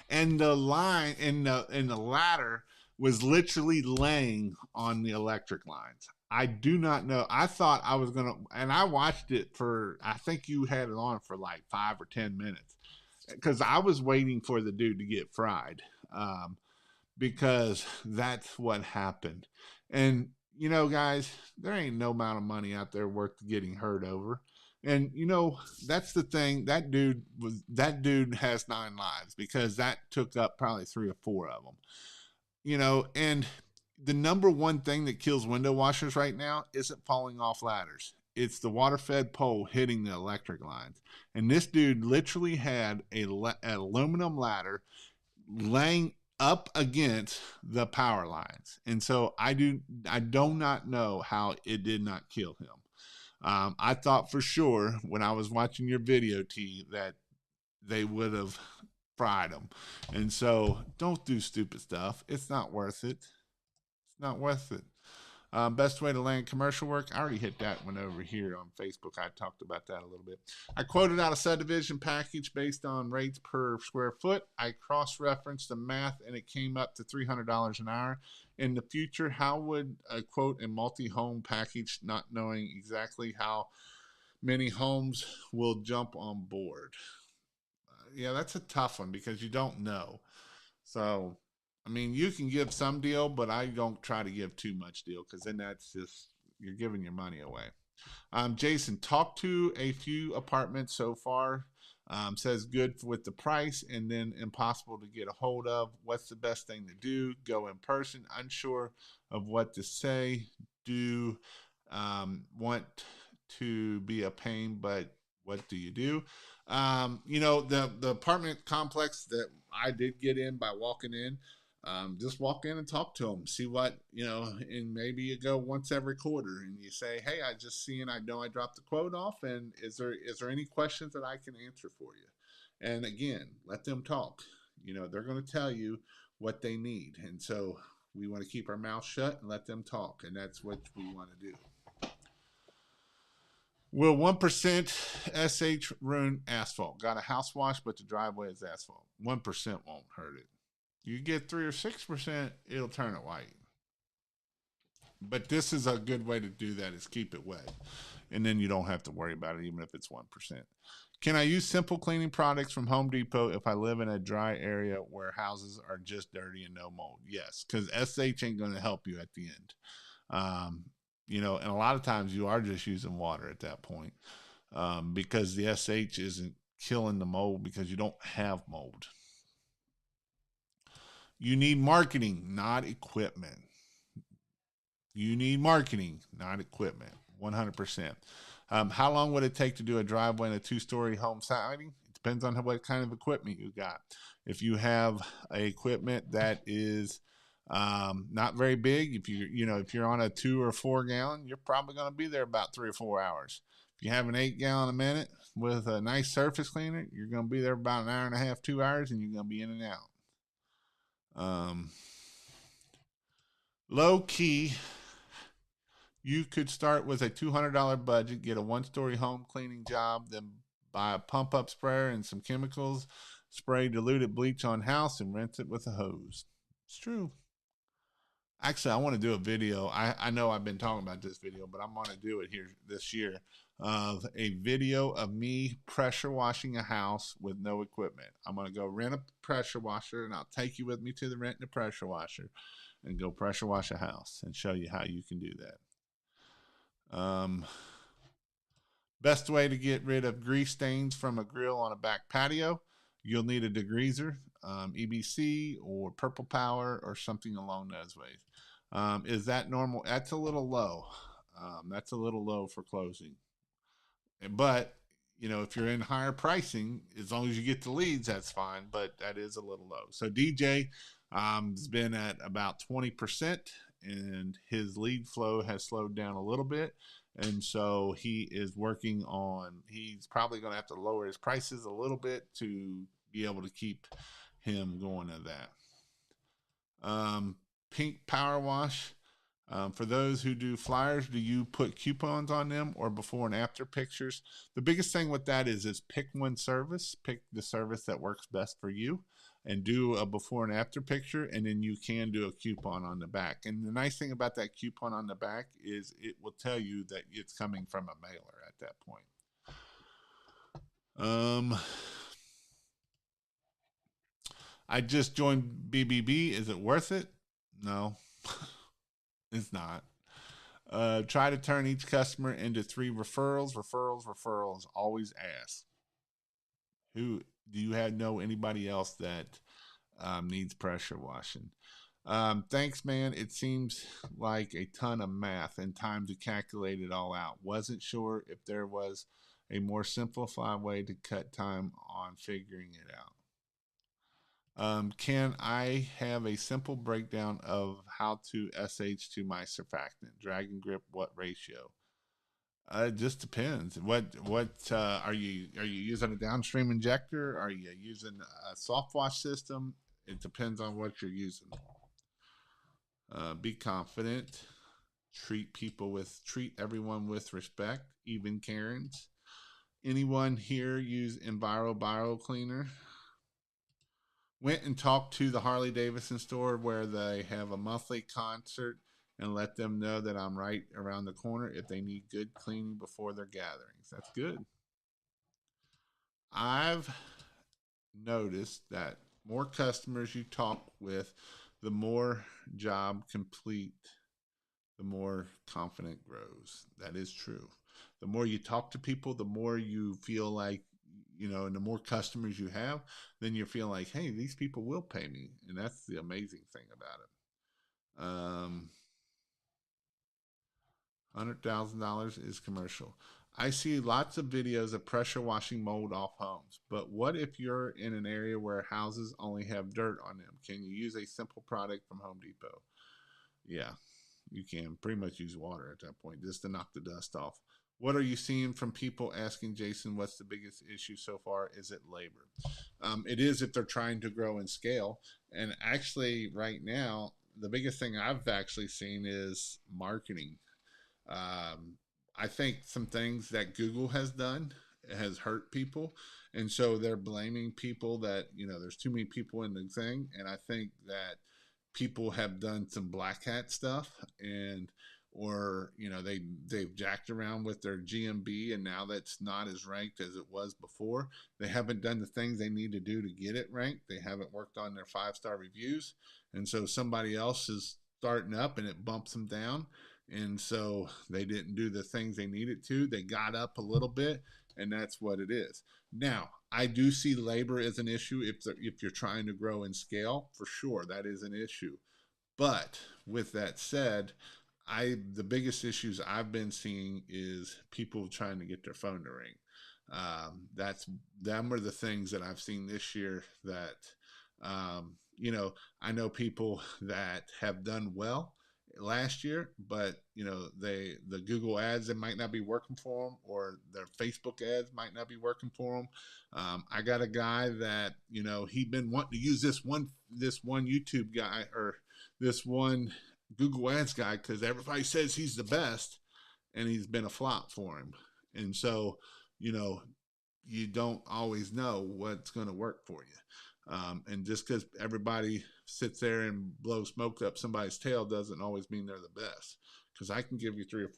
And the line in the ladder was literally laying on the electric lines. I do not know. I thought I was going to, and I watched it for, I think you had it on for like 5 or 10 minutes, because I was waiting for the dude to get fried, because that's what happened. And, guys, there ain't no amount of money out there worth getting hurt over. And that's the thing. That dude has 9 lives, because that took up probably 3 or 4 of them. And the number one thing that kills window washers right now isn't falling off ladders. It's the water fed pole hitting the electric lines. And this dude literally had an aluminum ladder laying up against the power lines. And so I do not know how it did not kill him. I thought for sure when I was watching your video, T, that they would have fried him. And so don't do stupid stuff. It's not worth it. It's not worth it. Best way to land commercial work. I already hit that one over here on Facebook. I talked about that a little bit. I quoted out a subdivision package based on rates per square foot. I cross-referenced the math, and it came up to $300 an hour. In the future, how would I quote a multi-home package, not knowing exactly how many homes will jump on board? Yeah, that's a tough one, because you don't know. So, I mean, you can give some deal, but I don't try to give too much deal, because then that's just, you're giving your money away. Jason, talked to a few apartments so far. Says good with the price, and then impossible to get a hold of. What's the best thing to do? Go in person. Unsure of what to say. Do want to be a pain, but what do you do? The apartment complex that I did get in by walking in, Just walk in and talk to them. See what, and maybe you go once every quarter and you say, "Hey, I just seen. I know I dropped the quote off, and is there any questions that I can answer for you?" And again, let them talk. They're going to tell you what they need, and so we want to keep our mouth shut and let them talk, and that's what we want to do. Will 1% SH ruin asphalt? Got a house wash, but the driveway is asphalt. 1% won't hurt it. You get 3 or 6%, it'll turn it white. But this is a good way to do that, is keep it wet. And then you don't have to worry about it, even if it's 1%. Can I use simple cleaning products from Home Depot if I live in a dry area where houses are just dirty and no mold? Yes, because SH ain't going to help you at the end. And a lot of times you are just using water at that point, because the SH isn't killing the mold because you don't have mold. You need marketing, not equipment. You need marketing, not equipment. 100%. How long would it take to do a driveway in a 2-story home siding? It depends on what kind of equipment you got. If you have a equipment that is not very big, if you're on a 2 or 4 gallon, you're probably going to be there about 3 or 4 hours. If you have an 8 gallon a minute with a nice surface cleaner, you're going to be there about an hour and a half, 2 hours, and you're going to be in and out. Low key, you could start with a $200 budget, get a 1-story home cleaning job, then buy a pump up sprayer and some chemicals, spray diluted bleach on house, and rinse it with a hose. It's true. Actually, I want to do a video. I know I've been talking about this video, but I'm going to do it here this year, of a video of me pressure washing a house with no equipment. I'm going to go rent a pressure washer, and I'll take you with me to the rent and pressure washer and go pressure wash a house and show you how you can do that. Best way to get rid of grease stains from a grill on a back patio: you'll need a degreaser, EBC or Purple Power or something along those ways. Is that normal? That's a little low. That's a little low for closing. But if you're in higher pricing, as long as you get the leads, that's fine. But that is a little low. So DJ has been at about 20%, and his lead flow has slowed down a little bit. And so he is working on. He's probably going to have to lower his prices a little bit to be able to keep him going at that. Pink Power Wash. For those who do flyers, do you put coupons on them or before and after pictures? The biggest thing with that is pick one service, pick the service that works best for you, and do a before and after picture, and then you can do a coupon on the back. And the nice thing about that coupon on the back is it will tell you that it's coming from a mailer at that point. I just joined BBB. Is it worth it? No. It's not. Try to turn each customer into 3 referrals. Referrals. Always ask. Who do you know anybody else that needs pressure washing? Thanks, man. It seems like a ton of math and time to calculate it all out. Wasn't sure if there was a more simplified way to cut time on figuring it out. Can I have a simple breakdown of how to SH to my surfactant? Drag and grip, what ratio? It just depends. What are you using a downstream injector? Are you using a soft wash system? It depends on what you're using. Be confident. Treat everyone with respect, even Karens. Anyone here use Enviro Cleaner? Went and talked to the Harley Davidson store where they have a monthly concert, and let them know that I'm right around the corner if they need good cleaning before their gatherings. That's good. I've noticed that more customers you talk with, the more job complete, the more confident grows. That is true. The more you talk to people, the more you feel like, and the more customers you have, then you feel like, hey, these people will pay me. And that's the amazing thing about it. $100,000 is commercial. I see lots of videos of pressure washing mold off homes, but what if you're in an area where houses only have dirt on them? Can you use a simple product from Home Depot? Yeah, you can pretty much use water at that point just to knock the dust off. What are you seeing from people asking Jason, what's the biggest issue so far? Is it labor? It is if they're trying to grow and scale. And actually, right now, the biggest thing I've actually seen is marketing. um, I think some things that Google has done has hurt people, and so they're blaming people that there's too many people in the thing, and I think that people have done some black hat stuff and or they've jacked around with their GMB and now that's not as ranked as it was before. They haven't done the things they need to do to get it ranked. They haven't worked on their 5-star reviews, and so somebody else is starting up and it bumps them down, and so they didn't do the things they needed to. They got up a little bit, and that's what it is. Now, I do see labor as an issue if you're trying to grow and scale, for sure that is an issue. But with that said, the biggest issues I've been seeing is people trying to get their phone to ring. That's them are the things that I've seen this year that I know people that have done well last year, but the Google ads, that might not be working for them, or their Facebook ads might not be working for them. I got a guy that he'd been wanting to use this one YouTube guy, or this one Google ads guy, because everybody says he's the best, and he's been a flop for him. And so you know you don't always know what's going to work for you. And just because everybody sits there and blows smoke up somebody's tail doesn't always mean they're the best. Because I can give you three or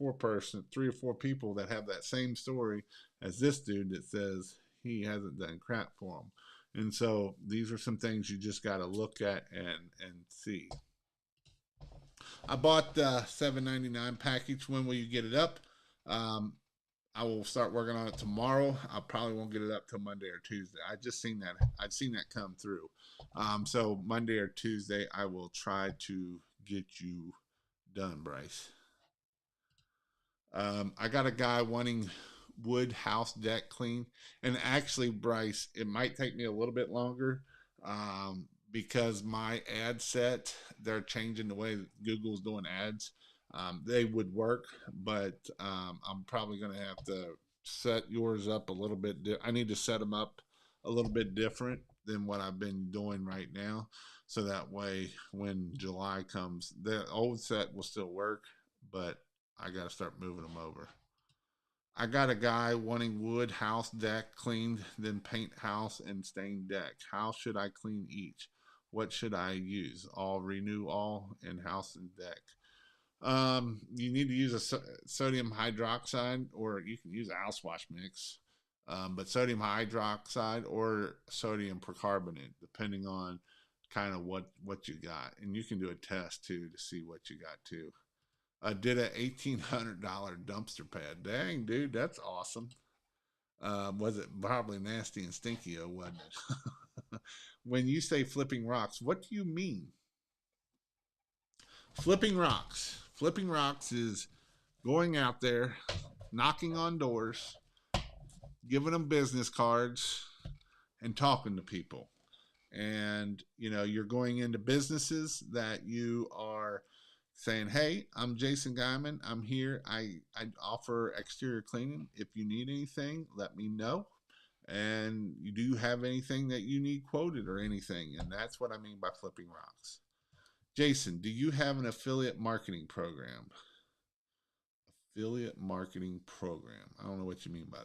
four people that have that same story as this dude that says he hasn't done crap for them. And so these are some things you just got to look at and see. I bought the $7.99 package. When will you get it up? Um, I will start working on it tomorrow. I probably won't get it up till Monday or Tuesday. I just seen that. I'd seen that come through. So Monday or Tuesday, I will try to get you done, Bryce. I got a guy wanting wood house deck clean, and actually, Bryce, it might take me a little bit longer because my ad set, they're changing the way Google's doing ads. They would work, but I'm probably going to have to set yours up a little bit. I need to set them up a little bit different than what I've been doing right now. So that way, when July comes, the old set will still work, but I got to start moving them over. I got a guy wanting wood house deck cleaned, then paint house and stain deck. How should I clean each? What should I use? All renew all and house and deck. You need to use a sodium hydroxide, or you can use a house wash mix. But sodium hydroxide or sodium percarbonate, depending on kind of what you got, and you can do a test too to see what you got too. Did a $1,800 dumpster pad. Dang, dude, that's awesome. Was it probably nasty and stinky, or wasn't it? When you say flipping rocks, what do you mean? Flipping rocks. Flipping rocks is going out there, knocking on doors, giving them business cards, and talking to people. And you're going into businesses that you are saying, hey, I'm Jason Guyman, I'm here, I offer exterior cleaning. If you need anything, let me know. And you do have anything that you need quoted or anything, and that's what I mean by flipping rocks. Jason, do you have an affiliate marketing program? Affiliate marketing program, I don't know what you mean by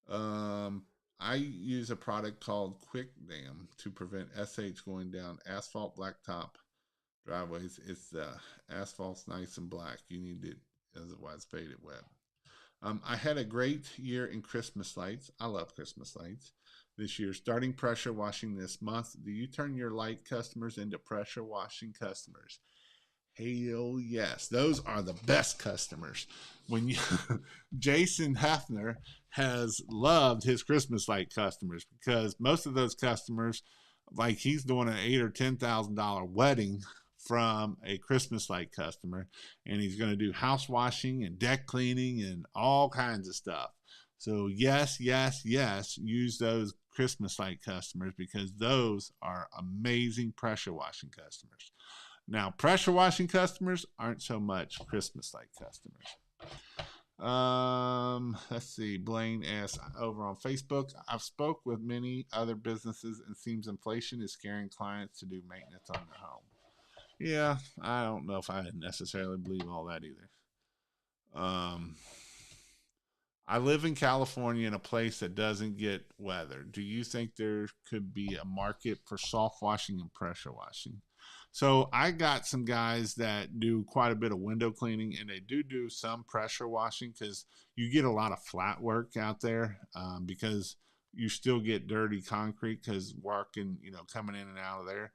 that. I use a product called Quick Dam to prevent SH going down asphalt blacktop driveways. It's asphalt's nice and black. You need it otherwise fade it wet. I had a great year in Christmas lights. I love Christmas lights this year. Starting pressure washing this month. Do you turn your light customers into pressure washing customers? Hell yes. Those are the best customers. When you Jason Hafner has loved his Christmas light customers, because most of those customers, like he's doing an $8,000 or $10,000 wedding from a Christmas light customer, and he's going to do house washing and deck cleaning and all kinds of stuff. So yes, yes, yes, use those Christmas light customers because those are amazing pressure washing customers. Now, pressure washing customers aren't so much Christmas light customers. Let's see. Blaine asks over on Facebook. I've spoke with many other businesses and seems inflation is scaring clients to do maintenance on their home. Yeah, I don't know if I necessarily believe all that either. Um, I live in California in a place that doesn't get weather. Do you think there could be a market for soft washing and pressure washing? So I got some guys that do quite a bit of window cleaning, and they do some pressure washing because you get a lot of flat work out there because you still get dirty concrete because working, coming in and out of there.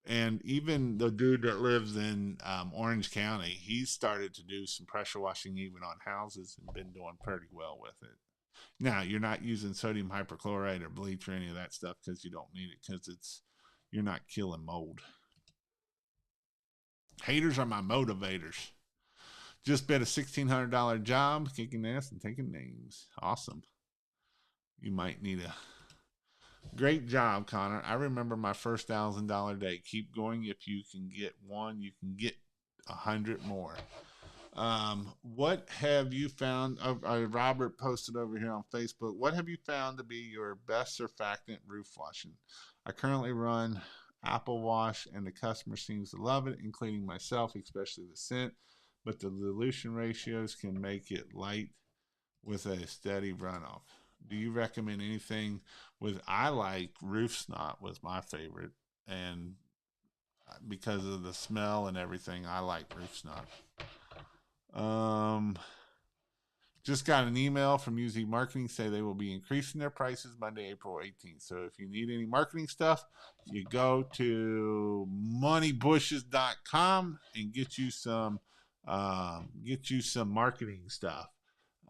And even the dude that lives in Orange County, he's started to do some pressure washing even on houses and been doing pretty well with it. Now, you're not using sodium hypochlorite or bleach or any of that stuff because you don't need it because you're not killing mold. Haters are my motivators. Just bet a $1,600 job, kicking ass and taking names. Awesome. You might need a great job, Connor. I remember my first $1,000 day. Keep going. If you can get one, you can get 100 more. What have you found? Robert posted over here on Facebook. What have you found to be your best surfactant roof washing? I currently run Apple Wash, and the customer seems to love it, including myself, especially the scent. But the dilution ratios can make it light with a steady runoff. Do you recommend anything with? I like Roof Snot was my favorite, and because of the smell and everything, I like Roof Snot. Just got an email from UZ Marketing say they will be increasing their prices Monday, April 18th. So if you need any marketing stuff, you go to moneybushes.com and get you some marketing stuff.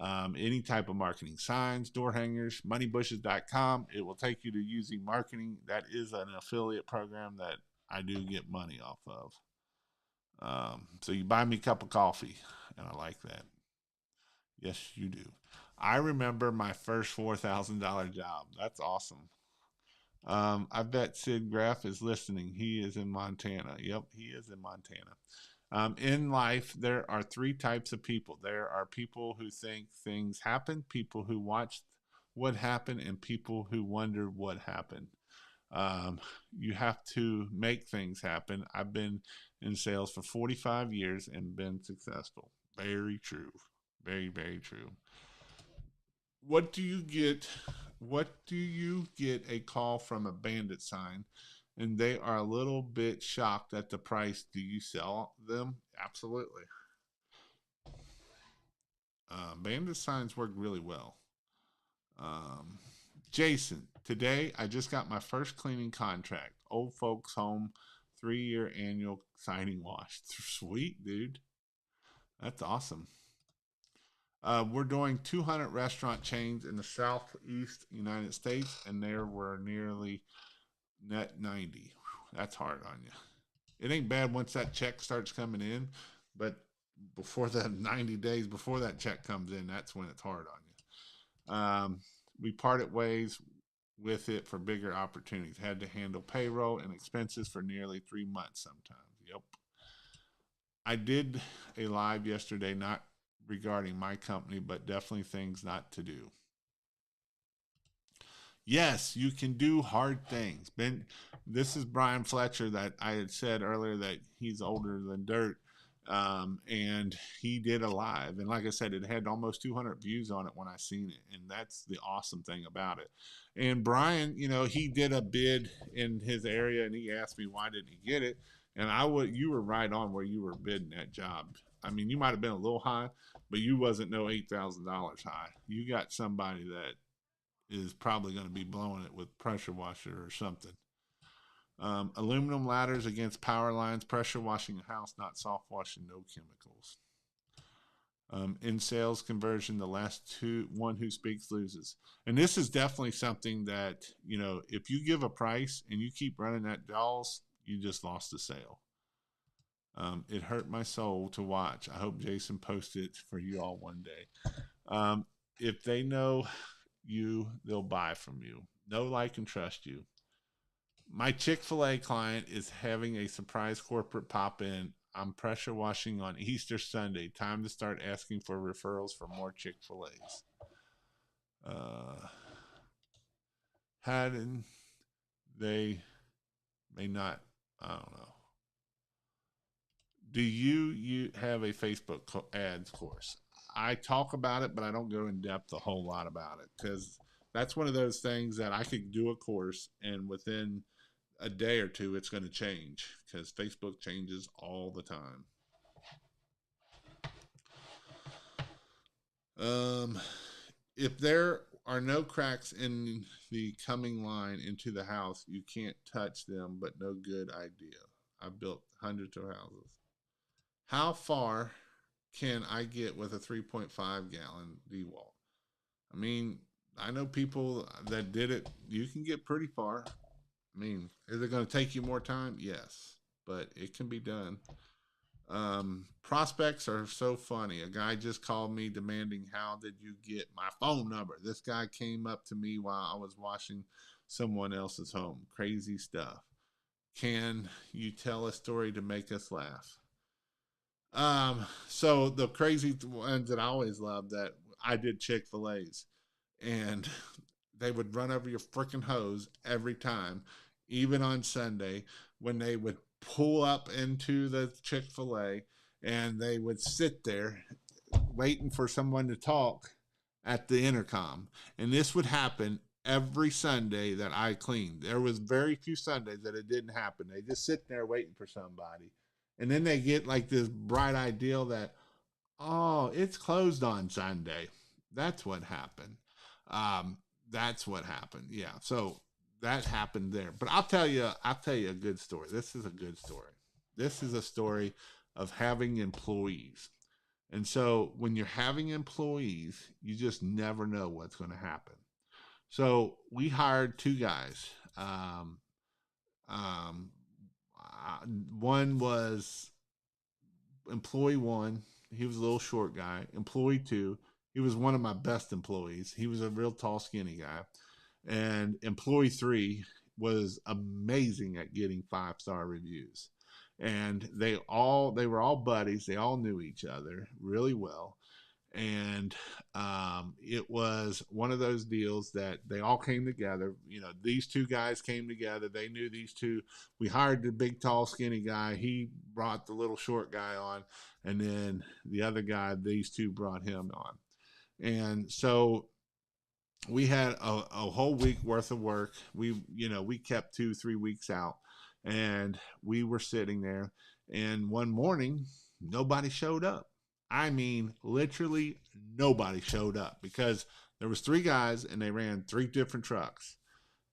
Any type of marketing, signs, door hangers, moneybushes.com. It will take you to UZ Marketing. That is an affiliate program that I do get money off of. So you buy me a cup of coffee, and I like that. Yes, you do. I remember my first $4,000 job. That's awesome. I bet Sid Graff is listening. He is in Montana. Yep, he is in Montana. In life, there are three types of people. There are people who think things happen, people who watch what happened, and people who wonder what happened. You have to make things happen. I've been in sales for 45 years and been successful. Very true. Very, very true. What do you get? What do you get a call from a bandit sign and they are a little bit shocked at the price? Do you sell them? Absolutely. Bandit signs work really well. Jason, today I just got my first cleaning contract. Old folks home, 3-year annual siding wash. Sweet, dude. That's awesome. We're doing 200 restaurant chains in the southeast United States, and there were nearly net 90. Whew, that's hard on you. It ain't bad once that check starts coming in, but before the 90 days before that check comes in, that's when it's hard on you. We parted ways with it for bigger opportunities. Had to handle payroll and expenses for nearly 3 months sometimes. Yep. I did a live yesterday, not regarding my company, but definitely things not to do. Yes, you can do hard things. This is Brian Fletcher that I had said earlier that he's older than dirt. And he did a live. And like I said, it had almost 200 views on it when I seen it. And that's the awesome thing about it. And Brian, he did a bid in his area and he asked me, why didn't he get it? And you were right on where you were bidding that job. I mean, you might have been a little high, but you wasn't no $8,000 high. You got somebody that is probably going to be blowing it with pressure washer or something. Aluminum ladders against power lines, pressure washing a house, not soft washing, no chemicals. In sales conversion, the last one who speaks loses. And this is definitely something that, if you give a price and you keep running that dolls, you just lost the sale. It hurt my soul to watch. I hope Jason posts it for you all one day. If they know you, they'll buy from you. Know, like, and trust you. My Chick-fil-A client is having a surprise corporate pop-in. I'm pressure washing on Easter Sunday. Time to start asking for referrals for more Chick-fil-A's. Hadn't they may not, I don't know. Do you have a Facebook ads course? I talk about it, but I don't go in depth a whole lot about it because that's one of those things that I could do a course and within a day or two it's going to change because Facebook changes all the time. If there are no cracks in the coming line into the house, you can't touch them, but no good idea. I've built hundreds of houses. How far can I get with a 3.5 gallon DeWalt? I mean, I know people that did it. You can get pretty far. I mean, is it going to take you more time? Yes, but it can be done. Prospects are so funny. A guy just called me demanding, how did you get my phone number? This guy came up to me while I was washing someone else's home. Crazy stuff. Can you tell a story to make us laugh? So the crazy ones that I always loved, that I did Chick-fil-A's, and they would run over your freaking hose every time, even on Sunday when they would pull up into the Chick-fil-A and they would sit there waiting for someone to talk at the intercom. And this would happen every Sunday that I cleaned. There was very few Sundays that it didn't happen. They just sit there waiting for somebody. And then they get like this bright idea that, oh, it's closed on Sunday. That's what happened. That's what happened. Yeah. So that happened there. But I'll tell you a good story. This is a good story. This is a story of having employees. And so when you're having employees, you just never know what's going to happen. So we hired two guys. Um, One was employee one. He was a little short guy. Employee two, he was one of my best employees. He was a real tall, skinny guy. And employee three was amazing at getting 5-star reviews. And they were all buddies. They all knew each other really well. And it was one of those deals that they all came together. You know, these two guys came together. They knew these two. We hired the big, tall, skinny guy. He brought the little short guy on. And then the other guy, these two brought him on. And so we had a whole week worth of work. We kept 2-3 weeks out, and we were sitting there, and one morning nobody showed up. I mean, literally nobody showed up because there was 3 guys and they ran 3 different trucks.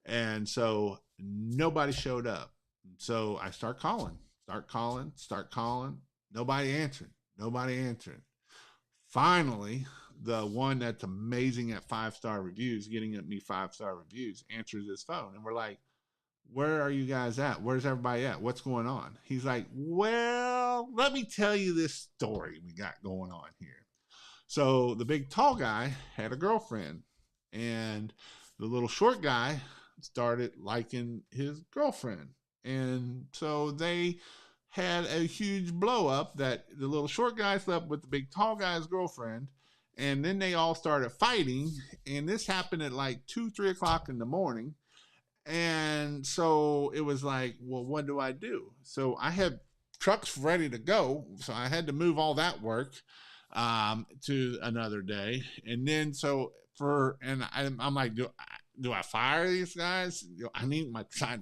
And so nobody showed up. So I start calling. Nobody answered. Finally, the one that's amazing at 5-star reviews, getting at me 5-star reviews, answers his phone. And we're like, where are you guys at? Where's everybody at? What's going on? He's like, well, let me tell you this story we got going on here. So the big tall guy had a girlfriend, and the little short guy started liking his girlfriend. And so they had a huge blow up that the little short guy slept with the big tall guy's girlfriend. And then they all started fighting. And this happened at like 2-3 o'clock in the morning. And so it was like, well, what do I do? So I had trucks ready to go. So I had to move all that work to another day. And then I'm like, do I fire these guys? I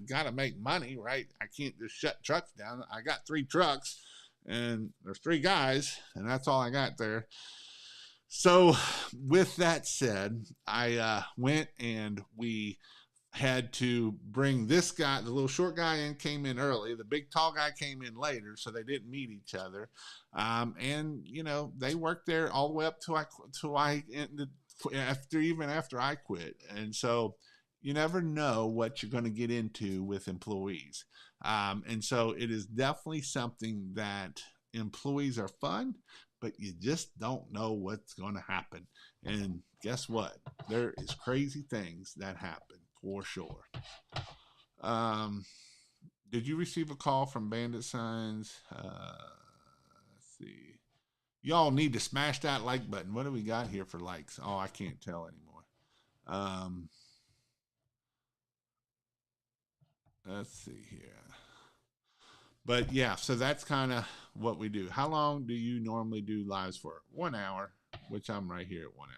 got to make money, right? I can't just shut trucks down. I got 3 trucks and there's 3 guys, and that's all I got there. So with that said, I went and we had to bring this guy, the little short guy came in early. The big tall guy came in later, so they didn't meet each other. And they worked there all the way up till I ended, after I quit. And so You never know what you're going to get into with employees. And so it is definitely something that employees are fun, but you just don't know what's going to happen. And guess what? There is crazy things that happen for sure. Um, did you receive a call from Bandit Signs? Let's see. Y'all need to smash that like button. What do we got here for likes? Oh, I can't tell anymore. Um, let's see here. But yeah, so that's kind of what we do. How long do you normally do lives for? 1 hour, which I'm right here at 1 hour.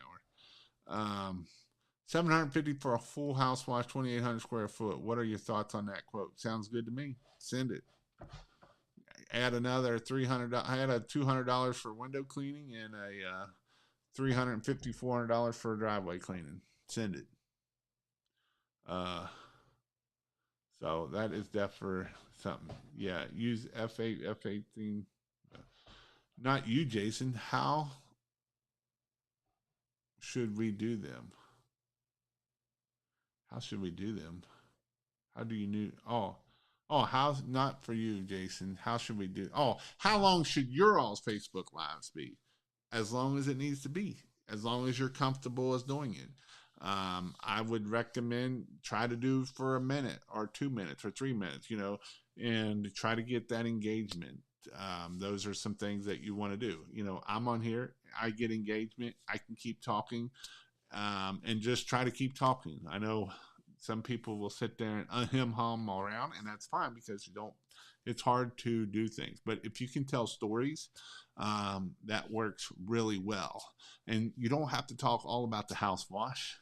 750 for a full house wash, 2,800 square foot. What are your thoughts on that quote? Sounds good to me. Send it. Add another $300. I had a $200 for window cleaning and a $350, $400 for driveway cleaning. Send it. So that is definitely something. Yeah, use F8, F18. Not you, Jason. How should we do them? How should we do them? How do you know? How's not for you, Jason? How should we do? Oh, how long should your all's Facebook lives be? As long as it needs to be, as long as you're comfortable as doing it. I would recommend try to do for a minute or 2 minutes or 3 minutes, and try to get that engagement. Those are some things that you want to do. I'm on here, I get engagement, I can keep talking, and just try to keep talking. I know some people will sit there and hum around, and that's fine because it's hard to do things. But if you can tell stories, that works really well. And you don't have to talk all about the house wash.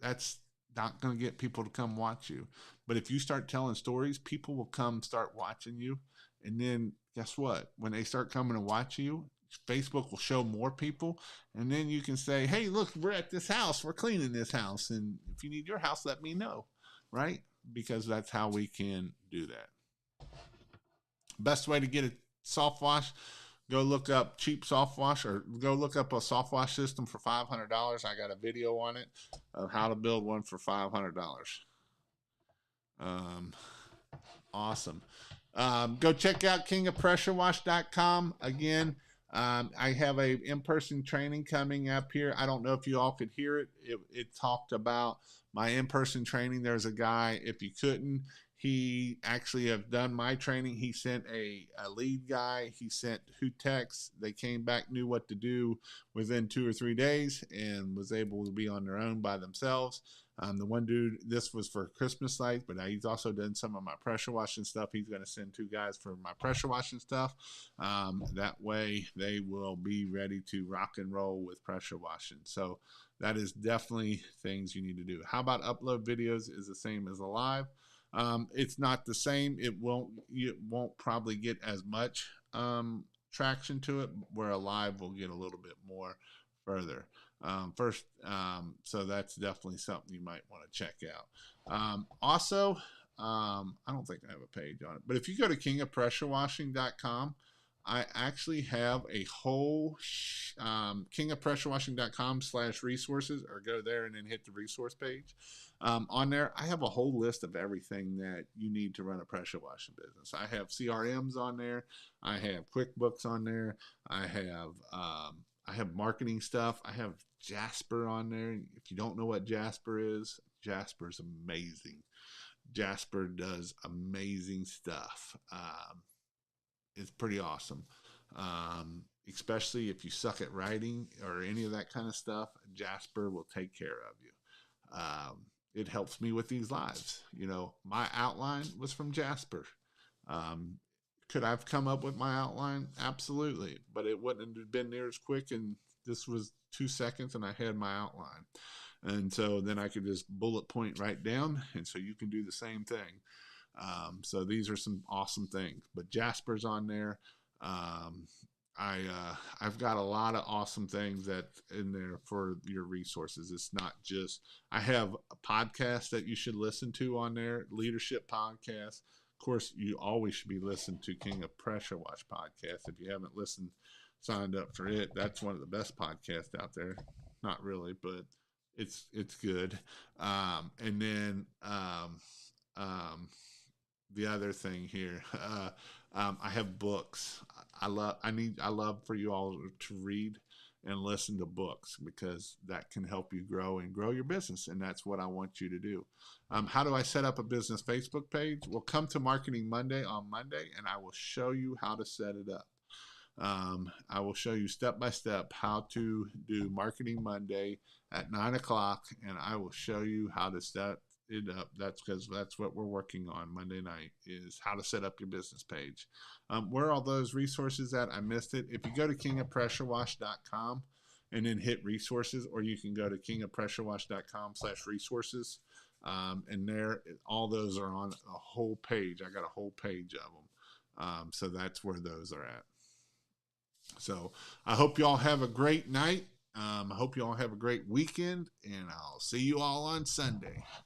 That's not going to get people to come watch you. But if you start telling stories, people will come start watching you. And then guess what? When they start coming to watch you, Facebook will show more people. And then you can say, hey, look, we're at this house. We're cleaning this house. And if you need your house, let me know. Right? Because that's how we can do that. Best way to get a soft wash, go look up cheap soft wash or go look up a soft wash system for $500. I got a video on it of how to build one for $500. Awesome. Go check out kingofpressurewash.com. Again, I have a in-person training coming up here. I don't know if you all could hear it. It talked about my in-person training. There's a guy, if you couldn't, he actually have done my training. He sent a lead guy. He sent who texts. They came back, knew what to do within 2 or 3 days, and was able to be on their own by themselves. The one dude, this was for Christmas lights, but he's also done some of my pressure washing stuff. He's going to send 2 guys for my pressure washing stuff. That way they will be ready to rock and roll with pressure washing. So that is definitely things you need to do. How about upload videos is the same as a live? It's not the same. It won't probably get as much traction to it, where a live will get a little bit more further. So that's definitely something you might want to check out. Also, I don't think I have a page on it, but if you go to kingofpressurewashing.com, I actually have a whole kingofpressurewashing.com/resources, or go there and then hit the resource page. On there, I have a whole list of everything that you need to run a pressure washing business. I have CRMs on there. I have QuickBooks on there. I have marketing stuff. I have Jasper on there. If you don't know what Jasper is, Jasper's amazing. Jasper does amazing stuff. It's pretty awesome. Especially if you suck at writing or any of that kind of stuff, Jasper will take care of you. It helps me with these lives. My outline was from Jasper. Could I have come up with my outline? Absolutely. But it wouldn't have been near as quick, and this was 2 seconds and I had my outline. And so then I could just bullet point right down, and so you can do the same thing. So these are some awesome things. But Jasper's on there. I've got a lot of awesome things that's in there for your resources. It's not just, I have a podcast that you should listen to on there, leadership podcast. Of course, you always should be listening to King of Pressure Wash podcast. If you haven't signed up for it, that's one of the best podcasts out there. Not really, but It's good. And then um, the other thing here, I have books. I love for you all to read and listen to books because that can help you grow and grow your business, and that's what I want you to do. How do I set up a business Facebook page? Well, come to Marketing Monday on Monday, and I will show you how to set it up. I will show you step by step how to do Marketing Monday at 9 o'clock, and I will show you how to set it up. That's because that's what we're working on Monday night is how to set up your business page. Where are all those resources at? I missed it. If you go to kingofpressurewash.com and then hit resources, or you can go to kingofpressurewash.com/resources. And there, all those are on a whole page. I got a whole page of them. So that's where those are at. So I hope you all have a great night. I hope you all have a great weekend, and I'll see you all on Sunday.